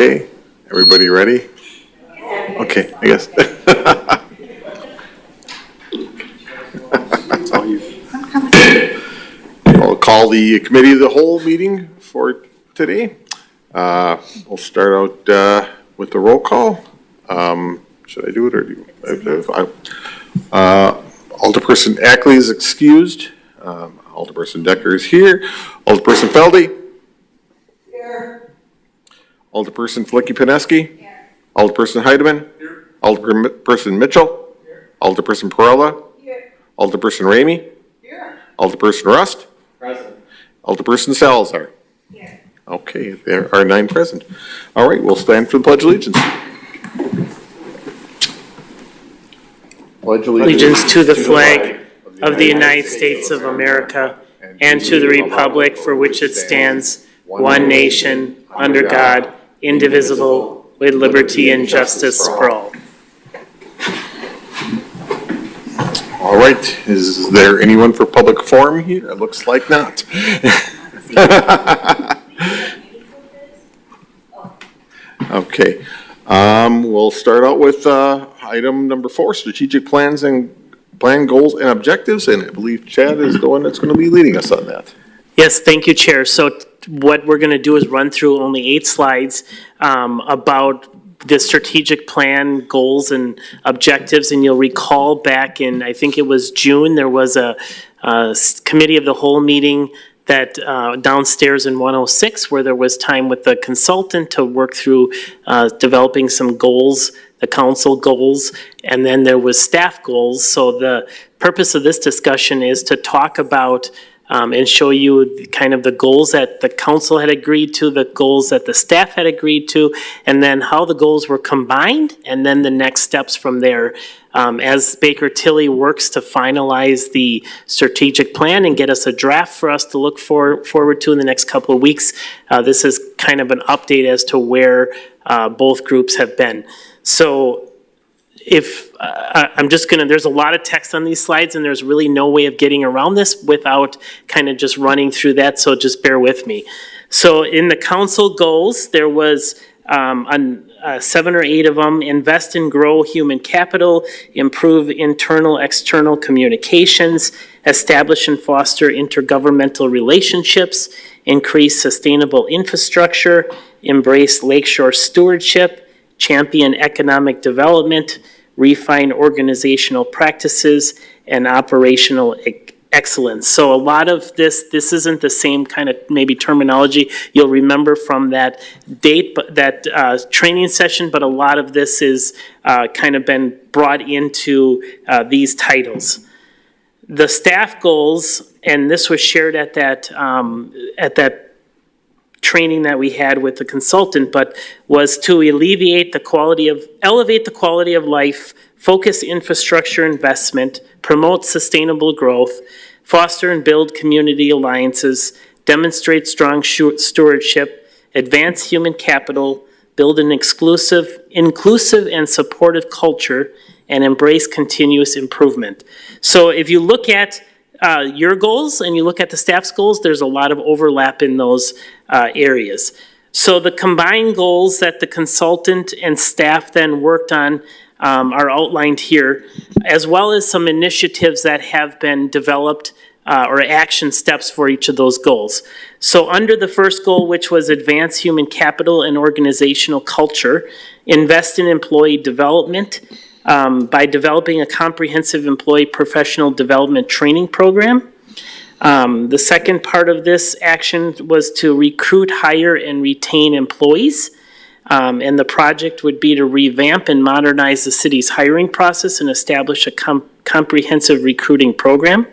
Okay, everybody ready? Okay, I guess. That's all you. I'll call the committee of the whole meeting for today. We'll start out with the roll call. Should I do it or do you? Alderperson Ackley is excused. Alderperson Decker is here. Alderperson Feldy. Here. Alderperson Flicky-Pineski. Here. Alderperson Heidemann. Here. Alderperson Mitchell. Here. Alderperson Perella. Here. Alderperson Ramey. Here. Alderperson Rust. Present. Alderperson Salazar. Here. Okay, there are 9 present. All right, we'll stand for the Pledge of Allegiance. Pledge allegiance to the flag of the United States of America and to the republic for which it stands, one nation, under God, indivisible, with liberty and justice for all. All right, is there anyone for public forum here? It looks like not. Okay, we'll start out with item number 4, strategic plan goals and objectives, and I believe Chad is the one that's going to be leading us on that. Yes, thank you, Chair. So what we're going to do is run through only 8 slides about the strategic plan goals and objectives, and you'll recall back in, I think it was June, there was a committee of the whole meeting that downstairs in 106 where there was time with the consultant to work through developing some goals, the council goals, and then there was staff goals. So the purpose of this discussion is to talk about and show you kind of the goals that the council had agreed to, the goals that the staff had agreed to, and then how the goals were combined, and then the next steps from there. As Baker Tilly works to finalize the strategic plan and get us a draft for us to look forward to in the next couple of weeks, this is kind of an update as to where both groups have been. So if I'm just gonna, there's a lot of text on these slides and there's really no way of getting around this without kind of just running through that, so just bear with me. So in the council goals, there was 7 or 8 of them: invest and grow human capital, improve internal, external communications, establish and foster intergovernmental relationships, increase sustainable infrastructure, embrace lakeshore stewardship, champion economic development, refine organizational practices, and operational excellence. So a lot of this isn't the same kind of maybe terminology you'll remember from that date, but that training session, but a lot of this is kind of been brought into these titles. The staff goals, and this was shared at that training that we had with the consultant, but was to elevate the quality of life, focus infrastructure investment, promote sustainable growth, foster and build community alliances, demonstrate strong stewardship, advance human capital, build an inclusive and supportive culture, and embrace continuous improvement. So if you look at your goals and you look at the staff's goals, there's a lot of overlap in those areas. So the combined goals that the consultant and staff then worked on are outlined here, as well as some initiatives that have been developed or action steps for each of those goals. So under the first goal, which was advance human capital and organizational culture, invest in employee development, by developing a comprehensive employee professional development training program. The second part of this action was to recruit, hire, and retain employees. And the project would be to revamp and modernize the city's hiring process and establish a comprehensive recruiting program.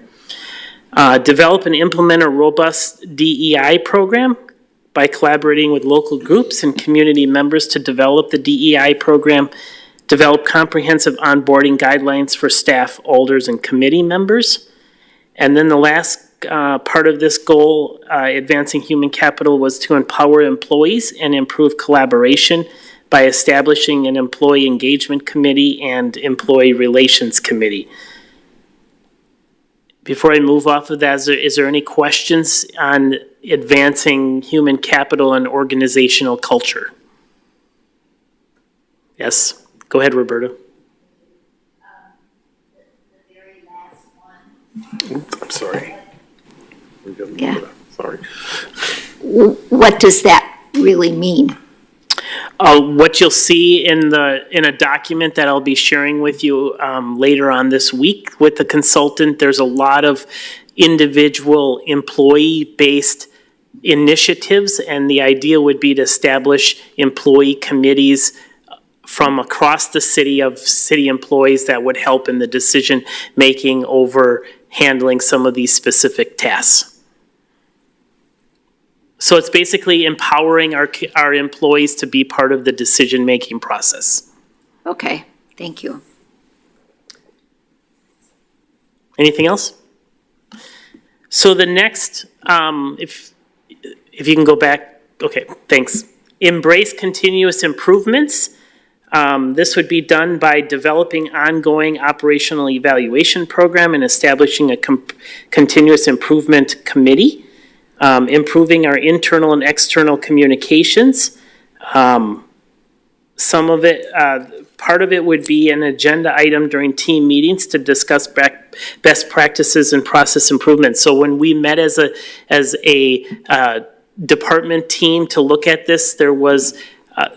Develop and implement a robust DEI program by collaborating with local groups and community members to develop the DEI program. Develop comprehensive onboarding guidelines for staff, alders, and committee members. And then the last part of this goal, advancing human capital, was to empower employees and improve collaboration by establishing an employee engagement committee and employee relations committee. Before I move off of that, is there any questions on advancing human capital and organizational culture? Yes, go ahead, Roberta. The very last one. I'm sorry. Yeah. Sorry. What does that really mean? What you'll see in a document that I'll be sharing with you later on this week with the consultant, there's a lot of individual employee-based initiatives, and the idea would be to establish employee committees from across the city of city employees that would help in the decision-making over handling some of these specific tasks. So it's basically empowering our employees to be part of the decision-making process. Okay, thank you. Anything else? So the next, if you can go back, okay, thanks. Embrace continuous improvements. This would be done by developing ongoing operational evaluation program and establishing a continuous improvement committee. Improving our internal and external communications. Some of it, part of it would be an agenda item during team meetings to discuss best practices and process improvements. So when we met as a department team to look at this, there was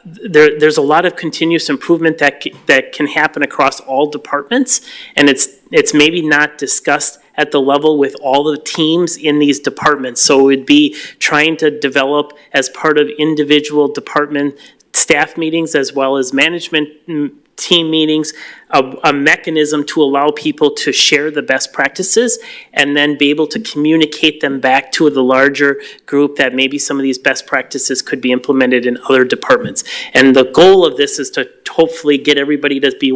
there's a lot of continuous improvement that can happen across all departments, and it's maybe not discussed at the level with all the teams in these departments. So it would be trying to develop as part of individual department staff meetings as well as management team meetings, a mechanism to allow people to share the best practices and then be able to communicate them back to the larger group that maybe some of these best practices could be implemented in other departments. And the goal of this is to hopefully get everybody to be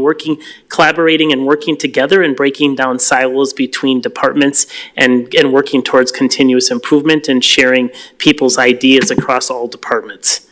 collaborating and working together and breaking down silos between departments and working towards continuous improvement and sharing people's ideas across all departments.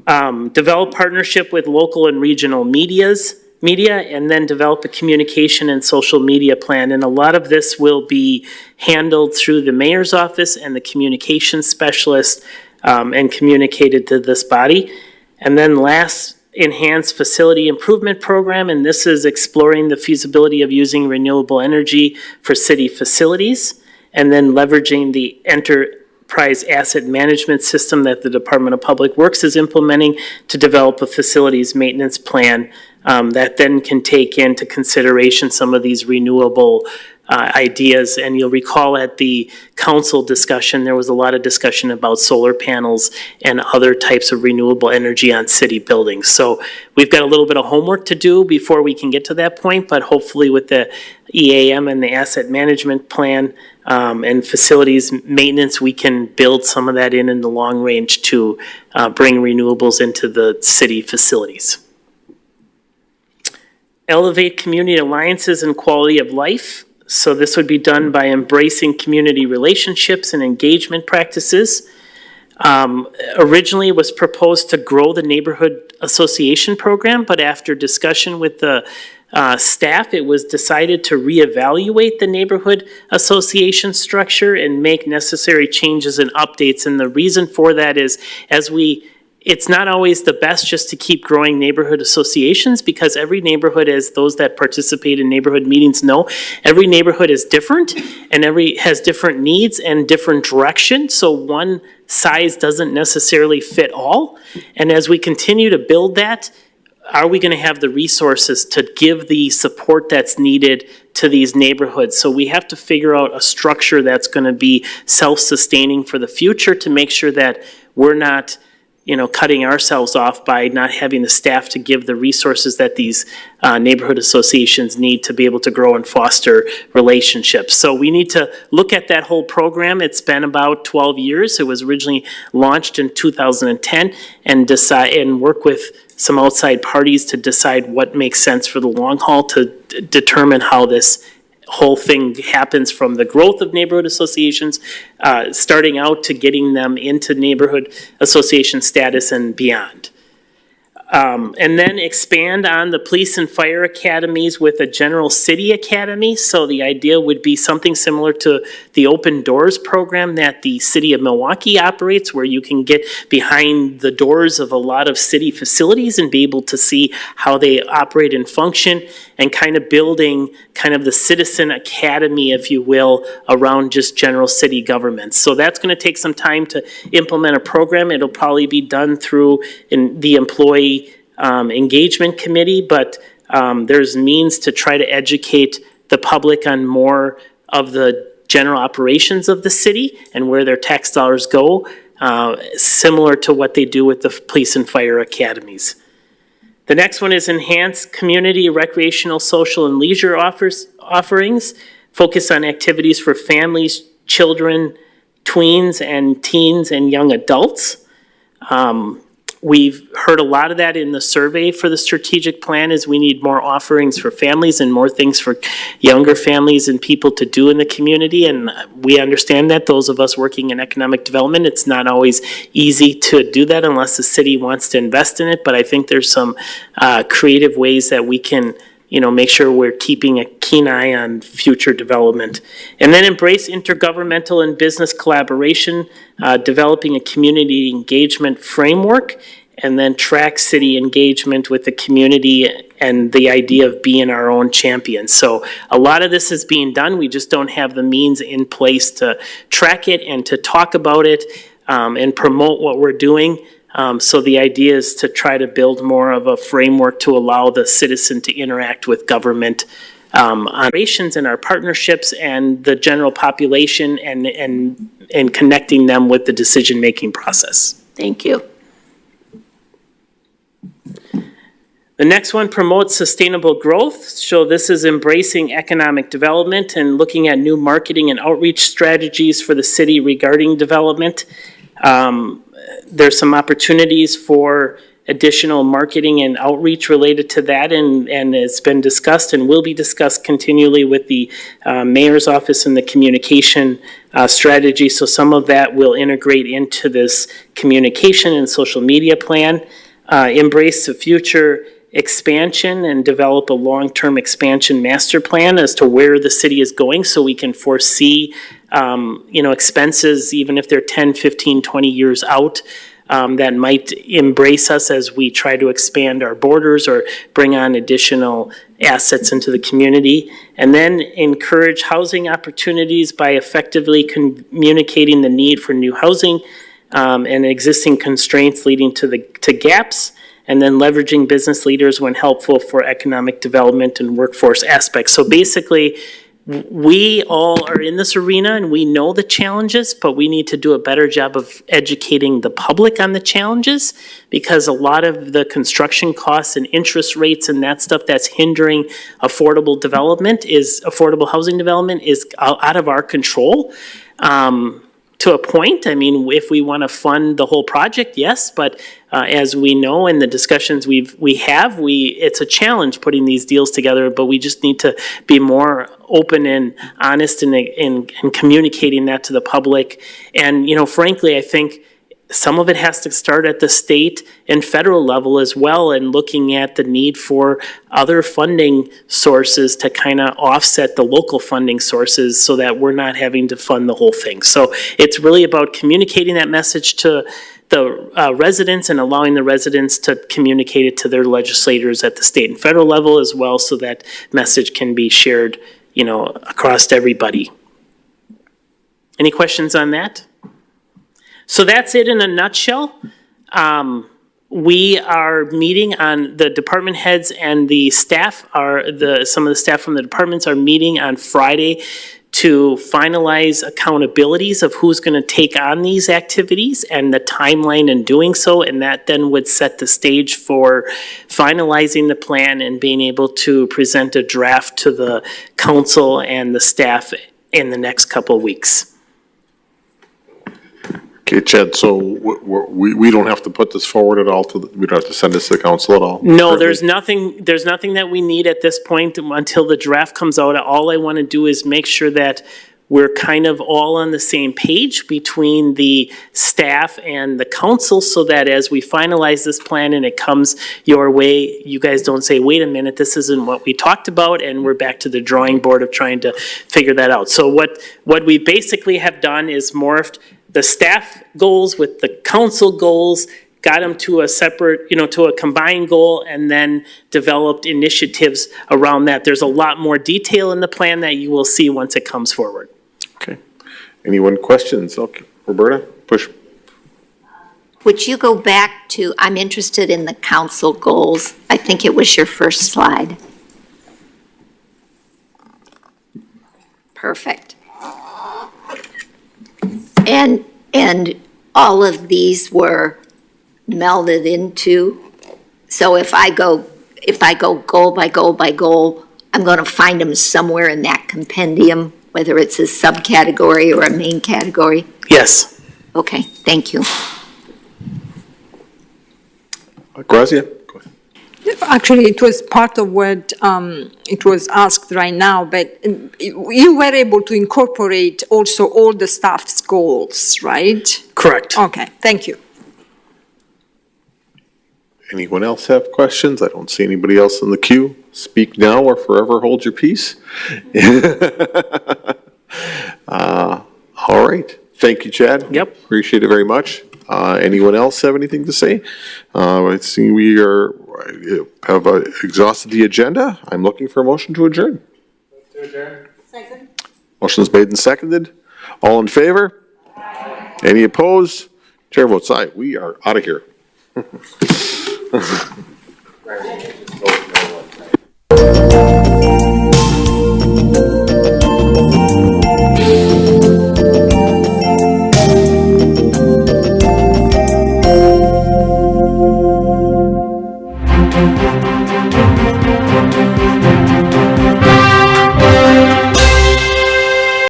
Develop partnership with local and regional media, and then develop a communication and social media plan. And a lot of this will be handled through the mayor's office and the communications specialist and communicated to this body. And then last, enhance facility improvement program, and this is exploring the feasibility of using renewable energy for city facilities, and then leveraging the enterprise asset management system that the Department of Public Works is implementing to develop a facilities maintenance plan that then can take into consideration some of these renewable ideas. And you'll recall at the council discussion, there was a lot of discussion about solar panels and other types of renewable energy on city buildings. So we've got a little bit of homework to do before we can get to that point, but hopefully with the EAM and the asset management plan and facilities maintenance, we can build some of that in the long range to bring renewables into the city facilities. Elevate community alliances and quality of life. So this would be done by embracing community relationships and engagement practices. Originally it was proposed to grow the neighborhood association program, but after discussion with the staff, it was decided to reevaluate the neighborhood association structure and make necessary changes and updates. And the reason for that is it's not always the best just to keep growing neighborhood associations, because every neighborhood, as those that participate in neighborhood meetings know, every neighborhood is different and has different needs and different direction. So one size doesn't necessarily fit all. And as we continue to build that, are we going to have the resources to give the support that's needed to these neighborhoods? So we have to figure out a structure that's going to be self-sustaining for the future to make sure that we're not cutting ourselves off by not having the staff to give the resources that these neighborhood associations need to be able to grow and foster relationships. So we need to look at that whole program. It's been about 12 years. It was originally launched in 2010, and decide and work with some outside parties to decide what makes sense for the long haul to determine how this whole thing happens, from the growth of neighborhood associations, starting out to getting them into neighborhood association status and beyond. And then expand on the police and fire academies with a general city academy. So the idea would be something similar to the Open Doors program that the city of Milwaukee operates, where you can get behind the doors of a lot of city facilities and be able to see how they operate and function, and kind of building kind of the citizen academy, if you will, around just general city governments. So that's going to take some time to implement a program. It'll probably be done through the employee engagement committee, but there's means to try to educate the public on more of the general operations of the city and where their tax dollars go, similar to what they do with the police and fire academies. The next one is enhance community recreational, social, and leisure offerings. Focus on activities for families, children, tweens, and teens, and young adults. We've heard a lot of that in the survey for the strategic plan, is we need more offerings for families and more things for younger families and people to do in the community. And we understand that, those of us working in economic development, it's not always easy to do that unless the city wants to invest in it. But I think there's some creative ways that we can, make sure we're keeping a keen eye on future development. And then embrace intergovernmental and business collaboration, developing a community engagement framework, and then track city engagement with the community and the idea of being our own champion. So a lot of this is being done. We just don't have the means in place to track it and to talk about it and promote what we're doing. So the idea is to try to build more of a framework to allow the citizen to interact with government operations and our partnerships and the general population, and connecting them with the decision-making process. Thank you. The next one, promotes sustainable growth. So this is embracing economic development and looking at new marketing and outreach strategies for the city regarding development. There's some opportunities for additional marketing and outreach related to that, and it's been discussed and will be discussed continually with the mayor's office and the communication strategy. So some of that will integrate into this communication and social media plan. Embrace the future expansion and develop a long-term expansion master plan as to where the city is going, so we can foresee expenses, even if they're 10, 15, 20 years out, that might embrace us as we try to expand our borders or bring on additional assets into the community. And then encourage housing opportunities by effectively communicating the need for new housing and existing constraints leading to gaps. And then leveraging business leaders when helpful for economic development and workforce aspects. So basically, we all are in this arena and we know the challenges, but we need to do a better job of educating the public on the challenges, because a lot of the construction costs and interest rates and that stuff that's hindering affordable housing development is out of our control. To a point. I mean, if we want to fund the whole project, yes, but as we know in the discussions it's a challenge putting these deals together, but we just need to be more open and honest in communicating that to the public. And, frankly, I think some of it has to start at the state and federal level as well, and looking at the need for other funding sources to kind of offset the local funding sources so that we're not having to fund the whole thing. So it's really about communicating that message to the residents and allowing the residents to communicate it to their legislators at the state and federal level as well, so that message can be shared, across everybody. Any questions on that? So that's it in a nutshell. We are meeting on, the department heads and the staff some of the staff from the departments are meeting on Friday to finalize accountabilities of who's going to take on these activities and the timeline in doing so. And that then would set the stage for finalizing the plan and being able to present a draft to the council and the staff in the next couple of weeks. Okay, Chad, so we don't have to put this forward at all, we don't have to send this to the council at all? No, there's nothing that we need at this point until the draft comes out. All I want to do is make sure that we're kind of all on the same page between the staff and the council, so that as we finalize this plan and it comes your way, you guys don't say, wait a minute, this isn't what we talked about, and we're back to the drawing board of trying to figure that out. So what we basically have done is morphed the staff goals with the council goals, got them to a separate, to a combined goal, and then developed initiatives around that. There's a lot more detail in the plan that you will see once it comes forward. Okay. Anyone questions? Okay, Roberta, push. Would you go back to, I'm interested in the council goals. I think it was your first slide. Perfect. And all of these were melded into, so if I go goal by goal by goal, I'm going to find them somewhere in that compendium, whether it's a subcategory or a main category? Yes. Okay, thank you. Grazia? Go ahead. Actually, it was part of what it was asked right now, but you were able to incorporate also all the staff's goals, right? Correct. Okay, thank you. Anyone else have questions? I don't see anybody else in the queue. Speak now or forever hold your peace. All right. Thank you, Chad. Yep. Appreciate it very much. Anyone else have anything to say? I see we have exhausted the agenda. I'm looking for a motion to adjourn. Second. Motion is made and seconded. All in favor? Aye. Any opposed? Chair votes aye. We are out of here.